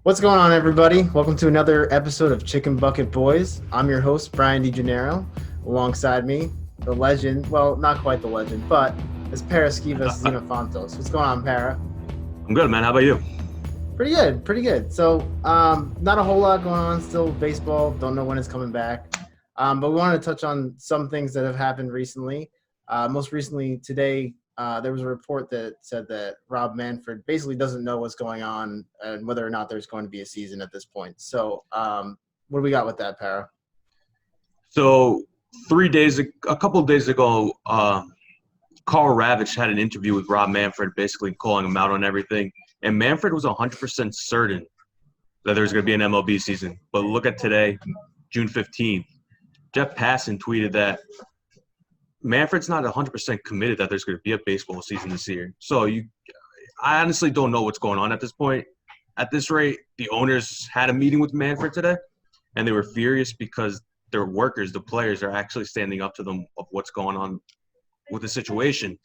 What's going on, everybody? Welcome to another episode of Chicken Bucket Boys. I'm your host, Brian DeGennaro. Alongside me, the legend, well, not quite the legend, but it's Paraskevas Xenophontos. What's going on, Para? I'm good, man. How about you? Pretty good, pretty good. So, not a whole lot going on. Still baseball. Don't know when it's coming back. But we wanted to touch on some things that have happened recently. Most recently today, there was a report that said that Rob Manfred basically doesn't know what's going on and whether or not there's going to be a season at this point. So, what do we got with that, Para? So a couple of days ago, Carl Ravitch had an interview with Rob Manfred, basically calling him out on everything. And Manfred was 100% certain that there was going to be an MLB season. But look at today, June 15th. Jeff Passan tweeted that Manfred's not 100% committed that there's going to be a baseball season this year. So I honestly don't know what's going on at this point. At this rate, the owners had a meeting with Manfred today, and they were furious because their workers, the players, are actually standing up to them of what's going on with the situation.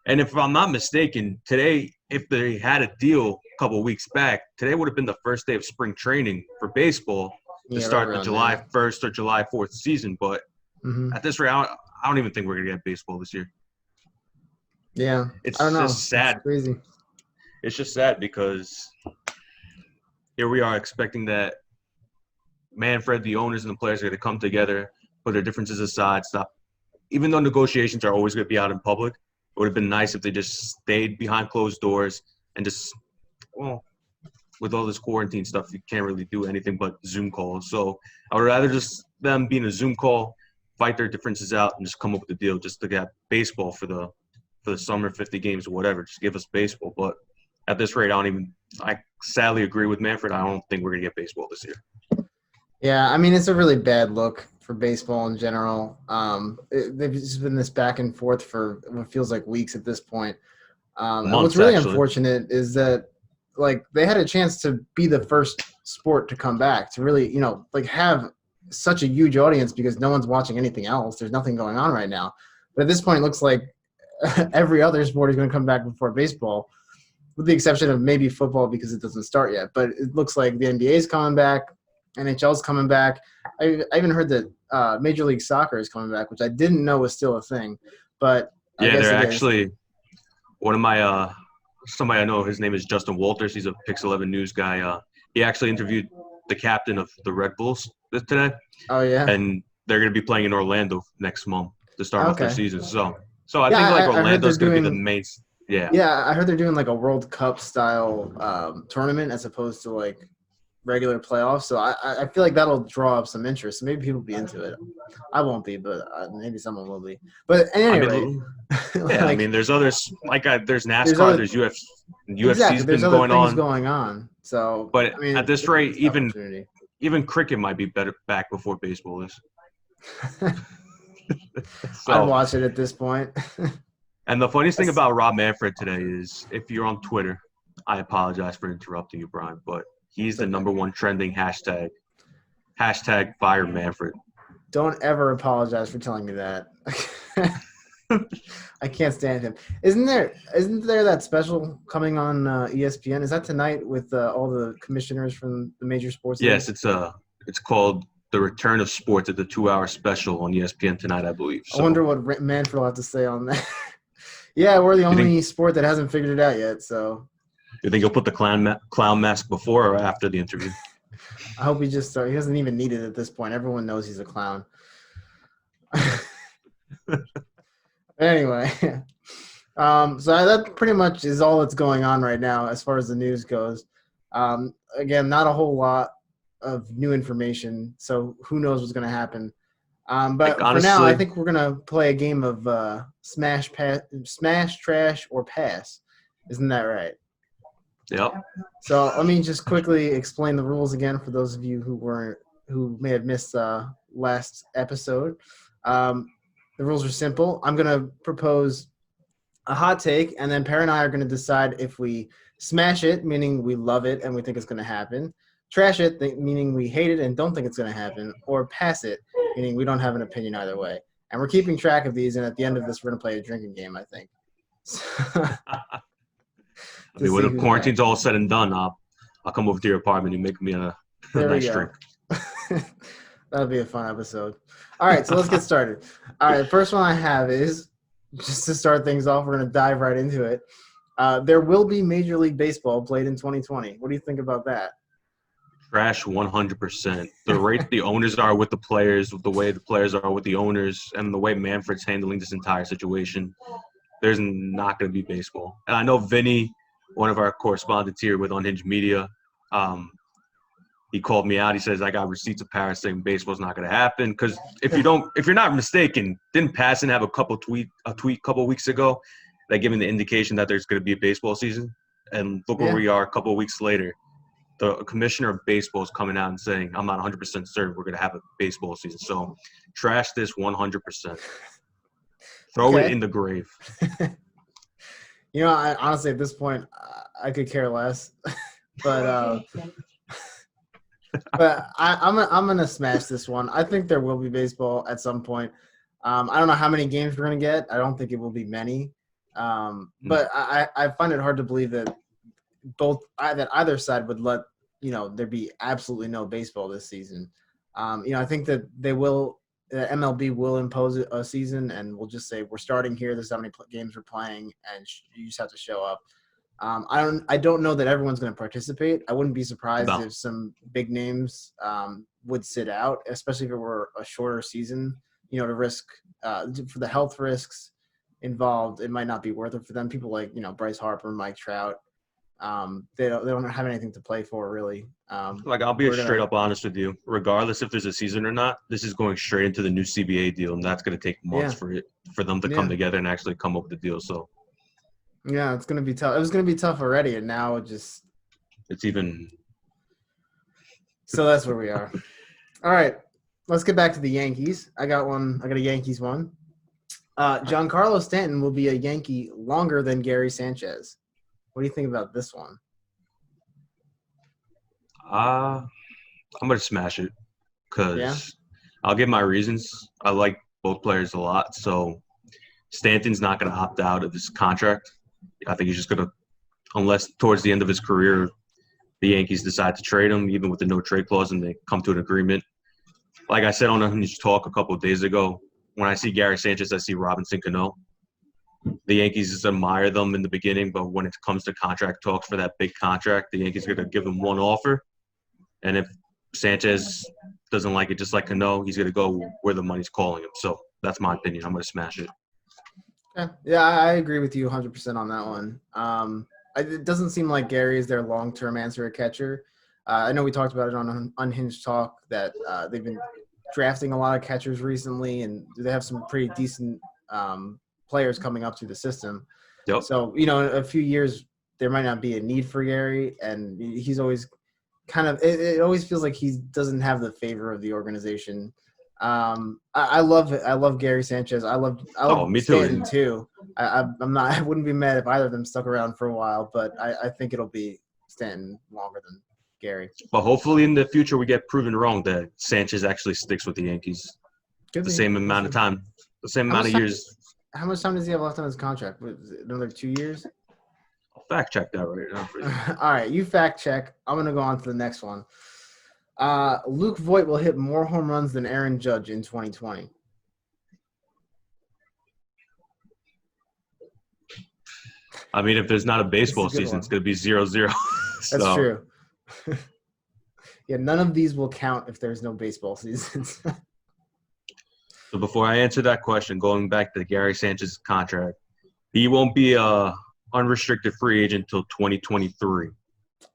And if I'm not mistaken, today, if they had a deal a couple of weeks back, today would have been the first day of spring training for baseball to start the July 1st or July 4th season. But at this rate, I don't even think we're going to get baseball this year. Yeah. It's I don't know. just sad. It's crazy. It's just sad because here we are expecting that Manfred, the owners, and the players are going to come together, put their differences aside, stop. Even though negotiations are always going to be out in public, it would have been nice if they just stayed behind closed doors and just, well, with all this quarantine stuff, you can't really do anything but Zoom calls. So I would rather just them be in a Zoom call, fight their differences out, and just come up with a deal just to get baseball for the summer, 50 games or whatever. Just give us baseball. But at this rate, I sadly agree with Manfred. I don't think we're going to get baseball this year. Yeah, I mean, it's a really bad look for baseball in general. They've just been this back and forth for what feels like weeks at this point. And Months, what's really actually. unfortunate is that, like, they had a chance to be the first sport to come back, to really, have such a huge audience because no one's watching anything else. There's nothing going on right now. But at this point, it looks like every other sport is going to come back before baseball, with the exception of maybe football because it doesn't start yet. But it looks like the NBA is coming back. NHL's coming back. I even heard that Major League Soccer is coming back, which I didn't know was still a thing. But I guess they're actually one of my somebody I know. His name is Justin Walters. He's a Pix 11 News guy. He actually interviewed the captain of the Red Bulls today. Oh yeah, and they're going to be playing in Orlando next month to start off their season. So I yeah, think Orlando's going to be the main. Yeah. Yeah, I heard they're doing like a World Cup style tournament as opposed to like regular playoffs. So I feel like that'll draw up some interest. Maybe people will be into it. I won't be, but maybe someone will be. But anyway, I mean, there's others there's NASCAR, there's UFC. UFC's been going on. So, but at this rate, even cricket might be better back before baseball is. I'd watch it at this point. And the funniest thing about Rob Manfred today is, if you're on Twitter, I apologize for interrupting you, Brian, but he's the number one trending hashtag. Hashtag fire Manfred. Don't ever apologize for telling me that. I can't stand him. Isn't there that special coming on ESPN? Is that tonight with all the commissioners from the major sports leagues? Yes, it's called The Return of Sports at the 2-hour special on ESPN tonight, I believe. So. I wonder what Manfred will have to say on that. Yeah, we're the only sport that hasn't figured it out yet. So, you think he'll put the clown mask before or after the interview? I hope he doesn't even need it at this point. Everyone knows he's a clown. Anyway, so that pretty much is all that's going on right now as far as the news goes. Again, not a whole lot of new information, so who knows what's going to happen. But honestly, for now, I think we're going to play a game of smash, trash, or pass. Isn't that right? Yep. So let me just quickly explain the rules again for those of you who may have missed last episode. The rules are simple. I'm going to propose a hot take, and then Per and I are going to decide if we smash it, meaning we love it and we think it's going to happen, trash it, meaning we hate it and don't think it's going to happen, or pass it, meaning we don't have an opinion either way. And we're keeping track of these, and at the end of this, we're going to play a drinking game, I think. I mean, when the quarantine's all said and done, I'll come over to your apartment and make me a There we nice go. drink. That'll be a fun episode. All right, so let's get started. All right, the first one I have is, just to start things off, we're going to dive right into it. There will be Major League Baseball played in 2020. What do you think about that? Trash 100%. The rate the owners are with the players, the way the players are with the owners, and the way Manfred's handling this entire situation, there's not going to be baseball. And I know Vinny, one of our correspondents here with Unhinged Media, he called me out. He says, I got receipts of Paris saying baseball's not going to happen. Because if you're not mistaken, didn't Passan have a tweet a couple weeks ago that giving the indication that there's going to be a baseball season? And look where we are a couple of weeks later. The commissioner of baseball is coming out and saying, I'm not 100% certain we're going to have a baseball season. So trash this 100%. Throw it in the grave. I honestly, at this point, I could care less. But I'm gonna smash this one. I think there will be baseball at some point. I don't know how many games we're gonna get. I don't think it will be many. But I find it hard to believe that that either side would let there be absolutely no baseball this season. I think that the MLB will impose a season, and we'll just say we're starting here. This is how many games we're playing, and you just have to show up. I don't know that everyone's going to participate. I wouldn't be surprised if some big names would sit out, especially if it were a shorter season. To risk for the health risks involved, it might not be worth it for them. People like Bryce Harper, Mike Trout, they don't have anything to play for really. I'll be straight up honest with you. Regardless if there's a season or not, this is going straight into the new CBA deal, and that's going to take months for them to come together and actually come up with a deal. So. Yeah, it's going to be tough. It was going to be tough already, and now it's even. So that's where we are. All right, let's get back to the Yankees. I got a Yankees one. Giancarlo Stanton will be a Yankee longer than Gary Sanchez. What do you think about this one? I'm going to smash it because I'll give my reasons. I like both players a lot, so Stanton's not going to opt out of his contract. I think he's just going to, unless towards the end of his career, the Yankees decide to trade him, even with the no trade clause, and they come to an agreement. Like I said on Unhinged Talk a couple of days ago, when I see Gary Sanchez, I see Robinson Cano. The Yankees admire them in the beginning, but when it comes to contract talks for that big contract, the Yankees are going to give him one offer. And if Sanchez doesn't like it just like Cano, he's going to go where the money's calling him. So that's my opinion. I'm going to smash it. Yeah, I agree with you 100% on that one. It doesn't seem like Gary is their long-term answer at catcher. I know we talked about it on Unhinged Talk that they've been drafting a lot of catchers recently, and they have some pretty decent players coming up through the system. Yep. So, in a few years, there might not be a need for Gary, and he's always it always feels like he doesn't have the favor of the organization. I love Gary Sanchez. I love me Stanton too. I wouldn't be mad if either of them stuck around for a while, but I think it'll be Stanton longer than Gary. But hopefully in the future we get proven wrong that Sanchez actually sticks with the Yankees. Same amount of time, the same amount of years. How much time does he have left on his contract? Another 2 years? I'll fact check that right now for you. All right, you fact check. I'm gonna go on to the next one. Luke Voit will hit more home runs than Aaron Judge in 2020. I mean, if there's not a baseball season, it's going to be 0-0. That's true. Yeah, none of these will count if there's no baseball seasons. So before I answer that question, going back to Gary Sanchez's contract, he won't be a unrestricted free agent until 2023.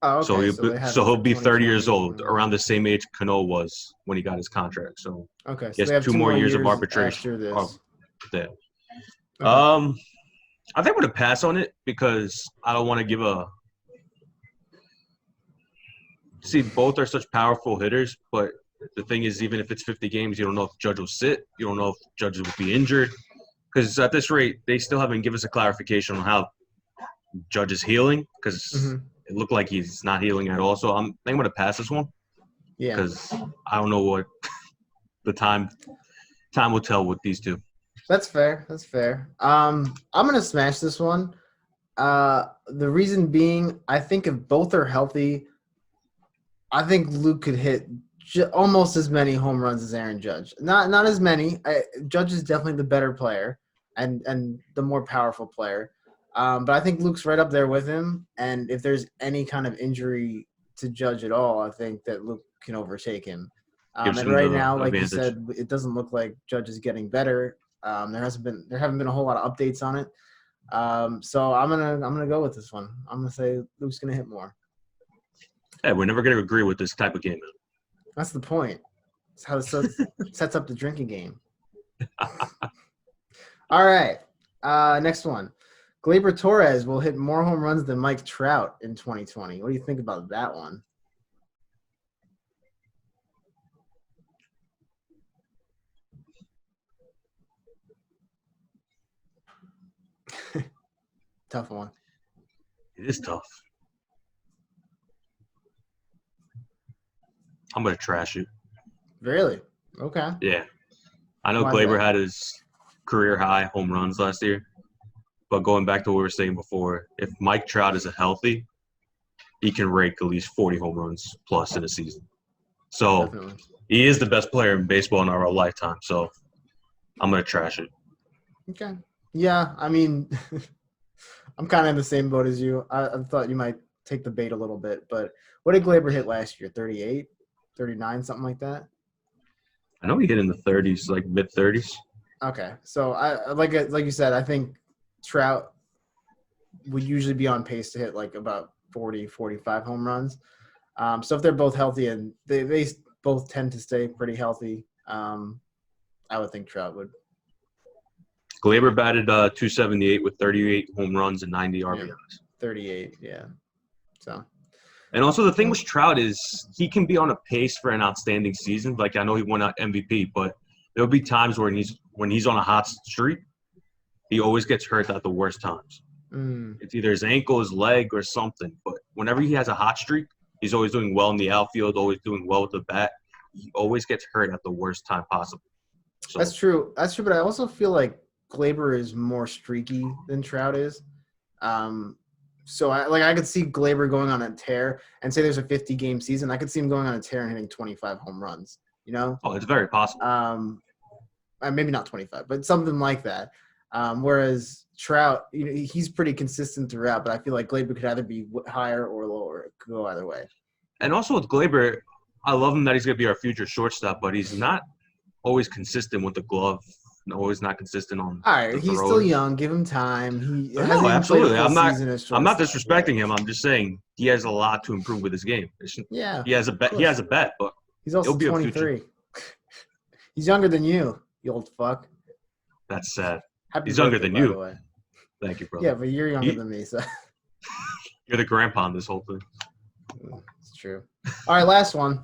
Oh, okay. So he'll be 30 years old, around the same age Cano was when he got his contract. So okay, he has two more years of arbitration. Okay. I think I'm going to pass on it because I don't want to give a – see, both are such powerful hitters, but the thing is, even if it's 50 games, you don't know if Judge will sit. You don't know if Judge will be injured. Because at this rate, they still haven't given us a clarification on how Judge is healing because it looked like he's not healing at all. So I think I'm going to pass this one. Yeah. Because I don't know what the time will tell with these two. That's fair. I'm going to smash this one. The reason being, I think if both are healthy, I think Luke could hit almost as many home runs as Aaron Judge. Not as many. Judge is definitely the better player and the more powerful player. But I think Luke's right up there with him. And if there's any kind of injury to Judge at all, I think that Luke can overtake him. And right now, like you said, it doesn't look like Judge is getting better. There haven't been a whole lot of updates on it. So I'm gonna go with this one. I'm gonna say Luke's gonna hit more. Hey, we're never gonna agree with this type of game. That's the point. It's how it sets up the drinking game. All right. Next one. Glaber Torres will hit more home runs than Mike Trout in 2020. What do you think about that one? Tough one. It is tough. I'm going to trash it. Really? Okay. Yeah. I know Glaber had his career high home runs last year. But going back to what we were saying before, if Mike Trout is healthy, he can rake at least 40 home runs plus in a season. So definitely. He is the best player in baseball in our lifetime. So I'm going to trash it. Okay. Yeah, I mean, I'm kind of in the same boat as you. I thought you might take the bait a little bit. But what did Glaber hit last year? 38, 39, something like that? I know he hit in the 30s, like mid-30s. Okay. So, like you said, I think Trout would usually be on pace to hit like about 40, 45 home runs. So if they're both healthy and they both tend to stay pretty healthy, I would think Trout would. Glaber batted .278 with 38 home runs and 90 RBIs. Yeah, 38, yeah. So. And also the thing with Trout is he can be on a pace for an outstanding season. Like I know he won out MVP, but there'll be times when he's on a hot streak, he always gets hurt at the worst times. It's either his ankle, his leg, or something. But whenever he has a hot streak, he's always doing well in the outfield, always doing well with the bat. He always gets hurt at the worst time possible. So, That's true. But I also feel like Glaber is more streaky than Trout is. So I could see Glaber going on a tear and say there's a 50-game season. I could see him going on a tear and hitting 25 home runs, you know? Oh, it's very possible. Maybe not 25, but something like that. Whereas Trout, he's pretty consistent throughout, but I feel like Glaber could either be higher or lower. It could go either way. And also with Glaber, I love him that he's going to be our future shortstop, but he's not always consistent with the glove. Always not consistent on. All right, he's still young. Give him time. No, absolutely. I'm not disrespecting him. I'm just saying he has a lot to improve with his game. Yeah, he has a bet. He has a bet, but he's also 23. He's younger than you old fuck. That's sad. Happy he's birthday, younger than you. By the way. Thank you, brother. Yeah, but you're younger than me, so. You're the grandpa in this whole thing. It's true. All right, last one.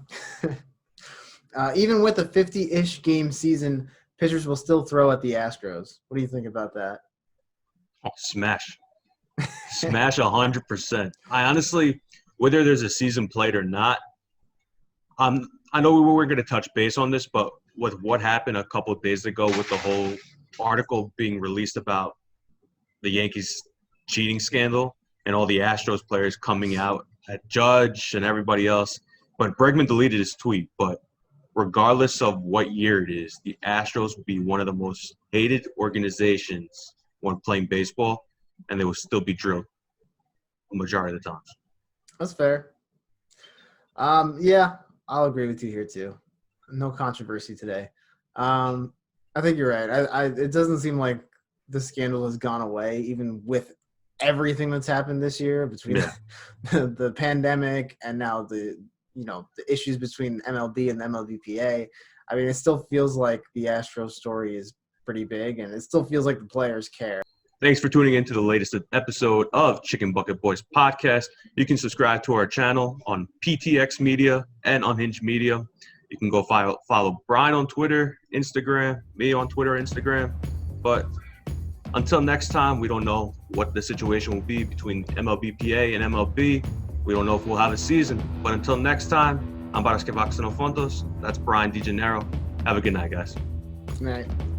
Even with a 50-ish game season, pitchers will still throw at the Astros. What do you think about that? Oh, smash. Smash 100%. I honestly, whether there's a season played or not, I know we were going to touch base on this, but with what happened a couple of days ago with the whole article being released about the Yankees cheating scandal and all the Astros players coming out at Judge and everybody else. But Bregman deleted his tweet. But regardless of what year it is, the Astros will be one of the most hated organizations when playing baseball, and they will still be drilled the majority of the times. That's fair. Yeah, I'll agree with you here too. No controversy today. I think you're right. It doesn't seem like the scandal has gone away, even with everything that's happened this year between the pandemic and now the issues between MLB and the MLBPA. I mean, it still feels like the Astros story is pretty big, and it still feels like the players care. Thanks for tuning in to the latest episode of Chicken Bucket Boys podcast. You can subscribe to our channel on PTX Media and Unhinged Media. You can go follow Brian on Twitter, Instagram, me on Twitter, Instagram. But until next time, we don't know what the situation will be between MLBPA and MLB. We don't know if we'll have a season. But until next time, I'm Paraskevas Xenophontos. That's Brian DeGennaro. Have a good night, guys. Good night.